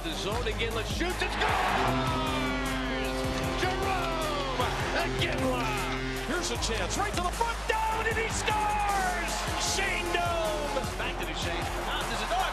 the zone again. Let's shoot. It scores! Jerome Iginla. Here's a chance right to the front. Down, and he scores! Shane Doan. Back to Duchesne. Out to Zadar.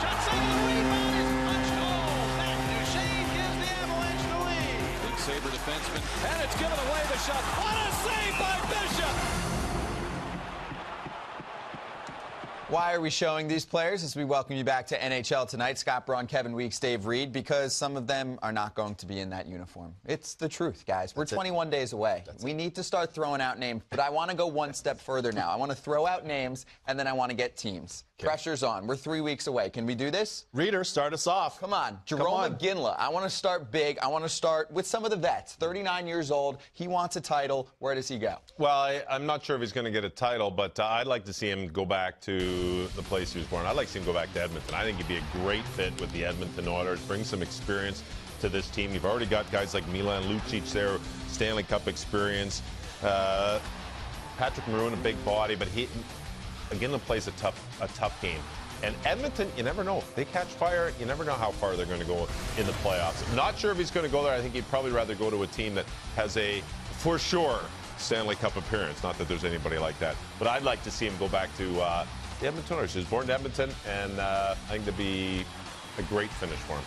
Shot saved. The rebound is punched home. Back to Duchesne gives the Avalanche the lead. Big Sabre defenseman. And it's given away the shot. What a save by Bishop! Why are we showing these players as we welcome you back to NHL Tonight? Scott Braun, Kevin Weeks, Dave Reed, because some of them are not going to be in that uniform. It's the truth, guys. We're 21 days away. We need to start throwing out names, but I want to go one step further now. I want to throw out names, and then I want to get teams. Okay. Pressure's on. We're 3 weeks away. Can we do this? Reader, start us off. Come on. Jerome Iginla. I want to start big. I want to start with some of the vets. 39 years old. He wants a title. Where does he go? Well, I'm not sure if he's going to get a title, but I'd like to see him go back to the place he was born. I'd like to see him go back to Edmonton. I think he'd be a great fit with the Edmonton Oilers, bring some experience to this team. You've already got guys like Milan Lucic there, Stanley Cup experience. Patrick Maroon, a big body, but Iginla plays a tough game. And Edmonton, you never know. If they catch fire, you never know how far they're going to go in the playoffs. I'm not sure if he's going to go there. I think he'd probably rather go to a team that has a, for sure, Stanley Cup appearance. Not that there's anybody like that. But I'd like to see him go back to the Edmonton Oilers. He was born in Edmonton, and I think that'd be a great finish for him.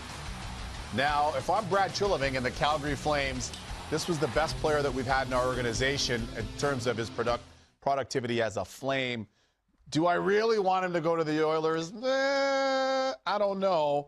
Now, if I'm Brad Treliving and the Calgary Flames, this was the best player that we've had in our organization in terms of his productivity as a Flame. Do I really want him to go to the Oilers? I don't know.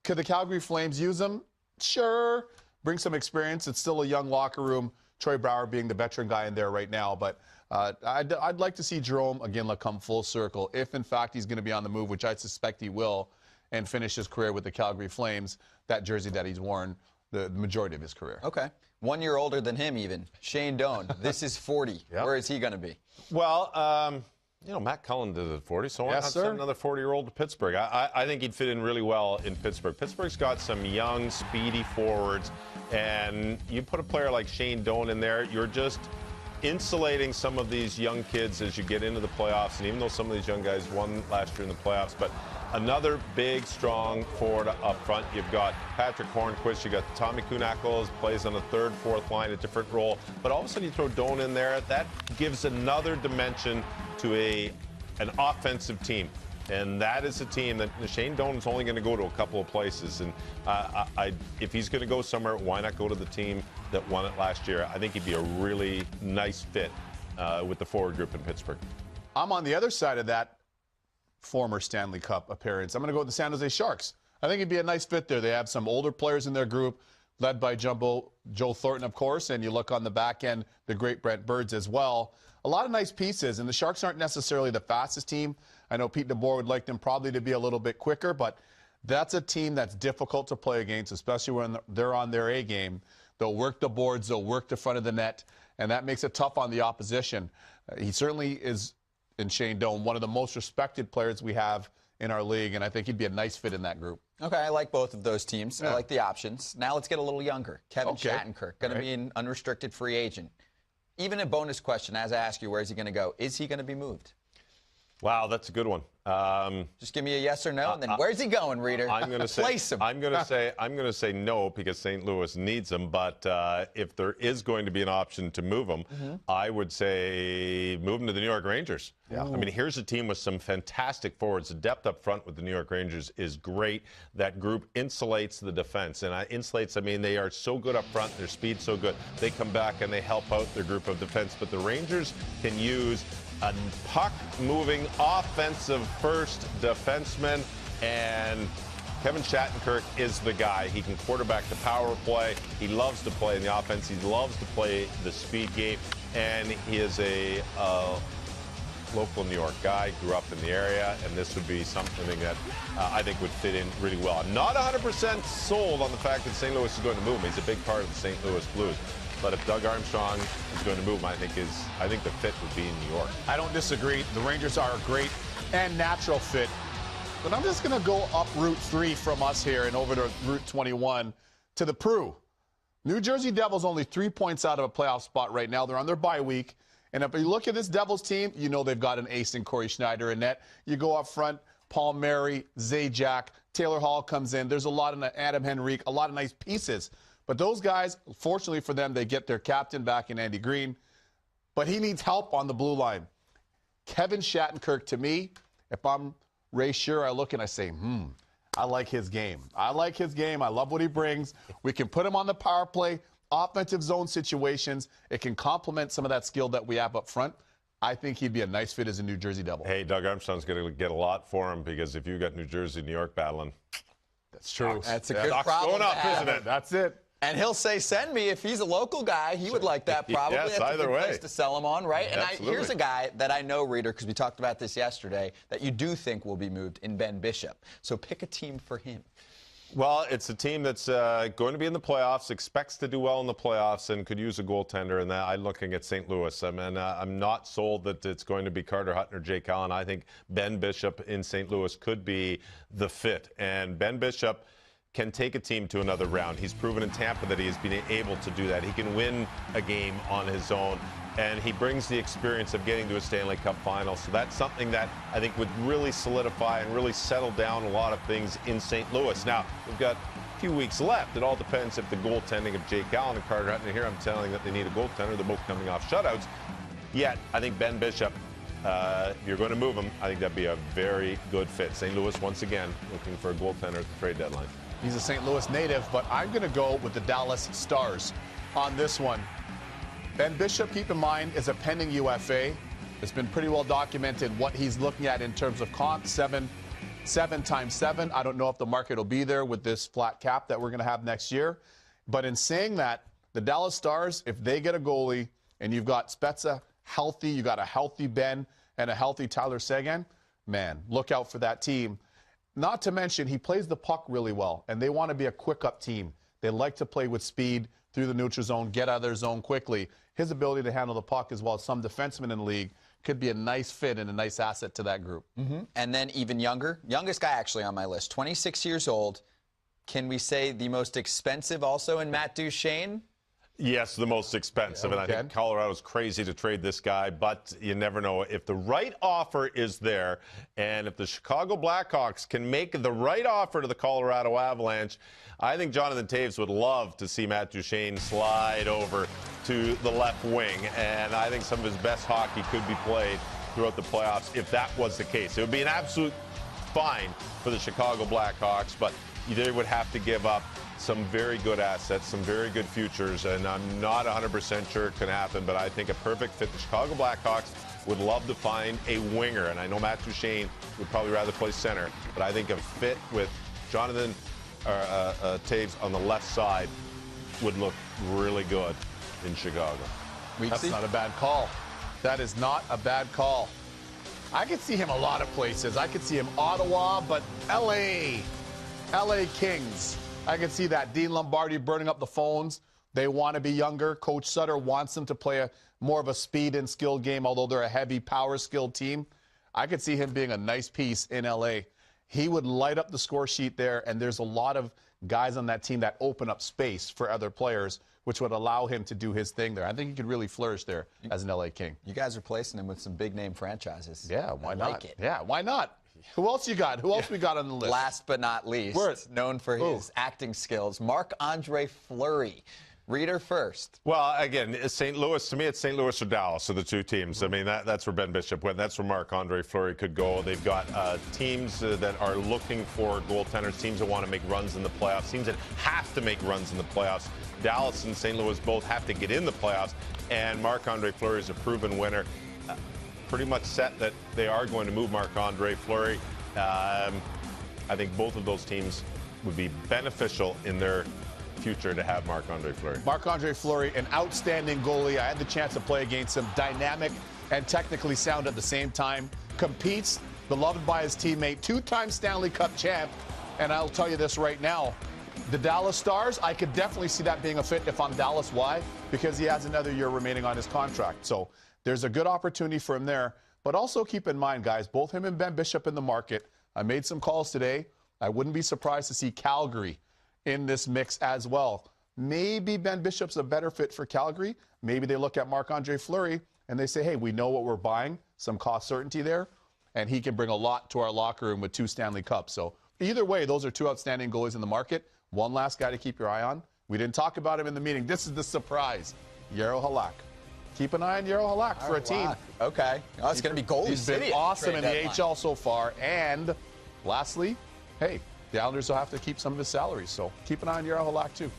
Could the Calgary Flames use him? Sure. Bring some experience. It's still a young locker room. Troy Brouwer being the veteran guy in there right now. But I'd like to see Jerome Iginla come full circle if, in fact, he's going to be on the move, which I suspect he will, and finish his career with the Calgary Flames, that jersey that he's worn the majority of his career. Okay. 1 year older than him even. Shane Doan. This is 40. Yep. Where is he going to be? Well, you know, Matt Cullen did it at 40, so why not send another 40-year-old to Pittsburgh? I think he'd fit in really well in Pittsburgh. Pittsburgh's got some young, speedy forwards, and you put a player like Shane Doan in there, you're just insulating some of these young kids as you get into the playoffs. And even though some of these young guys won last year in the playoffs, but another big, strong forward up front. You've got Patrick Hornquist. You've got Tommy Kuhnhackl, plays on the third, fourth line, a different role. But all of a sudden you throw Doan in there. That gives another dimension to an offensive team. And that is a team that Shane Doan is only going to go to a couple of places. And if he's going to go somewhere, why not go to the team that won it last year? I think he'd be a really nice fit with the forward group in Pittsburgh. I'm on the other side of that former Stanley Cup appearance. I'm going to go with the San Jose Sharks. I think it'd be a nice fit there. They have some older players in their group, led by Joe Thornton, of course, and you look on the back end, the great Brent Burns as well. A lot of nice pieces, and the Sharks aren't necessarily the fastest team. I know Pete DeBoer would like them probably to be a little bit quicker, but that's a team that's difficult to play against, especially when they're on their A game. They'll work the boards, they'll work the front of the net, and that makes it tough on the opposition. He certainly is, in Shane Doan, one of the most respected players we have in our league, and I think he'd be a nice fit in that group. Okay, I like both of those teams. Yeah. I like the options. Now let's get a little younger. Kevin Shattenkirk, going to be an unrestricted free agent. Even a bonus question, as I ask you, where is he going to go? Is he going to be moved? Wow, that's a good one. Just give me a yes or no, and then where's he going, reader? I'm going to say place him. I'm going to say no because St. Louis needs him. But if there is going to be an option to move him, I would say move him to the New York Rangers. Yeah. I mean, here's a team with some fantastic forwards. The depth up front with the New York Rangers is great. That group insulates the defense, and insulates. I mean, they are so good up front. Their speed's so good. They come back and they help out their group of defense. But the Rangers can use a puck-moving offensive first defenseman, and Kevin Shattenkirk is the guy. He can quarterback the power play. He loves to play in the offense. He loves to play the speed game, and he is a local New York guy, grew up in the area, and this would be something that I think would fit in really well. I'm not 100% sold on the fact that St. Louis is going to move him. He's a big part of the St. Louis Blues. But if Doug Armstrong is going to move him, I think the fit would be in New York. I don't disagree. The Rangers are a great and natural fit. But I'm just going to go up Route 3 from us here and over to Route 21 to the Prue. New Jersey Devils only 3 points out of a playoff spot right now. They're on their bye week. And if you look at this Devils team, you know they've got an ace in Corey Schneider in net. You go up front, Palmieri, Zajac, Taylor Hall comes in. There's a lot of Adam Henrique, a lot of nice pieces. But those guys, fortunately for them, they get their captain back in Andy Green. But he needs help on the blue line. Kevin Shattenkirk, to me, if I'm Ray Shur, I look and I say, I like his game. I like his game. I love what he brings. We can put him on the power play, offensive zone situations. It can complement some of that skill that we have up front. I think he'd be a nice fit as a New Jersey Devil. Hey, Doug Armstrong's going to get a lot for him because if you've got New Jersey, New York battling. That's true. That's a good Stock's problem going up, to have. isn't it? That's it. And he'll say, send me. If he's a local guy, he would like that probably. Yes, That's either a good way. place to sell him on, right? And Absolutely. here's a guy that I know, Reader, because we talked about this yesterday, that you do think will be moved in Ben Bishop. So pick a team for him. Well, it's a team that's going to be in the playoffs, expects to do well in the playoffs, and could use a goaltender. And that I'm looking at St. Louis. I mean, I'm not sold that it's going to be Carter Hutton or Jake Allen. I think Ben Bishop in St. Louis could be the fit. And Ben Bishop can take a team to another round. He's proven in Tampa that he has been able to do that. He can win a game on his own. And he brings the experience of getting to a Stanley Cup final. So that's something that I think would really solidify and really settle down a lot of things in St. Louis. Now, we've got a few weeks left. It all depends if the goaltending of Jake Allen and Carter Hutton, here I'm telling that they need a goaltender. They're both coming off shutouts. Yet, I think Ben Bishop, if you're going to move him, I think that'd be a very good fit. St. Louis, once again, looking for a goaltender at the trade deadline. He's a St. Louis native, but I'm going to go with the Dallas Stars on this one. Ben Bishop, keep in mind, is a pending UFA. It's been pretty well documented what he's looking at in terms of comp, 7 times 7. I don't know if the market will be there with this flat cap that we're going to have next year. But in saying that, the Dallas Stars, if they get a goalie and you've got Spezza healthy, you got a healthy Ben and a healthy Tyler Seguin, man, look out for that team. Not to mention, he plays the puck really well, and they want to be a quick-up team. They like to play with speed through the neutral zone, get out of their zone quickly. His ability to handle the puck, as well as some defensemen in the league, could be a nice fit and a nice asset to that group. And then even younger, youngest guy actually on my list, 26 years old. Can we say the most expensive also in Matt Duchene? Yes, the most expensive, Yeah, and I think Colorado's crazy to trade this guy, but you never know. If the right offer is there, and if the Chicago Blackhawks can make the right offer to the Colorado Avalanche, I think Jonathan Toews would love to see Matt Duchene slide over to the left wing, and I think some of his best hockey could be played throughout the playoffs if that was the case. It would be an absolute fine for the Chicago Blackhawks, but they would have to give up some very good assets, some very good futures, and I'm not 100% sure it can happen, but I think a perfect fit. The Chicago Blackhawks would love to find a winger, and I know Matt Duchene would probably rather play center, but I think a fit with Jonathan Toews on the left side would look really good in Chicago. That's not a bad call. That is not a bad call. I could see him a lot of places. I could see him Ottawa, but LA Kings. I can see that. Dean Lombardi burning up the phones. They want to be younger. Coach Sutter wants them to play more of a speed and skill game, although they're a heavy power skilled team. I could see him being a nice piece in LA. He would light up the score sheet there, and there's a lot of guys on that team that open up space for other players, which would allow him to do his thing there. I think he could really flourish there as an LA King. You guys are placing him with some big name franchises. Yeah, why not? Like it. Yeah, why not? Who else you got? Who else we got on the list? Last but not least, known for his acting skills, Marc-Andre Fleury. Reader first. Well, again, St. Louis, to me, it's St. Louis or Dallas are the two teams. I mean, that's where Ben Bishop went. That's where Marc-Andre Fleury could go. They've got teams that are looking for goaltenders, teams that want to make runs in the playoffs, teams that have to make runs in the playoffs. Dallas and St. Louis both have to get in the playoffs, and Marc-Andre Fleury is a proven winner. Pretty much set that they are going to move Marc-Andre Fleury. I think both of those teams would be beneficial in their future to have Marc-Andre Fleury. Marc-Andre Fleury, an outstanding goalie. I had the chance to play against him. Dynamic and technically sound at the same time. Competes, beloved by his teammate, two-time Stanley Cup champ. And I'll tell you this right now, the Dallas Stars, I could definitely see that being a fit if I'm Dallas. Why? Because he has another year remaining on his contract. So there's a good opportunity for him there. But also keep in mind, guys, both him and Ben Bishop in the market. I made some calls today. I wouldn't be surprised to see Calgary in this mix as well. Maybe Ben Bishop's a better fit for Calgary. Maybe they look at Marc-Andre Fleury and they say, hey, we know what we're buying, some cost certainty there. and he can bring a lot to our locker room with 2 Stanley Cups. So either way, those are 2 outstanding goalies in the market. One last guy to keep your eye on. We didn't talk about him in the meeting. This is the surprise. Jaro Halak. Keep an eye on Jaro Halak for a team. Okay. Oh, it's going to be goalie He's city. been awesome in the deadline. AHL so far. And lastly, hey, the Islanders will have to keep some of his salaries. So keep an eye on Jaro Halak too.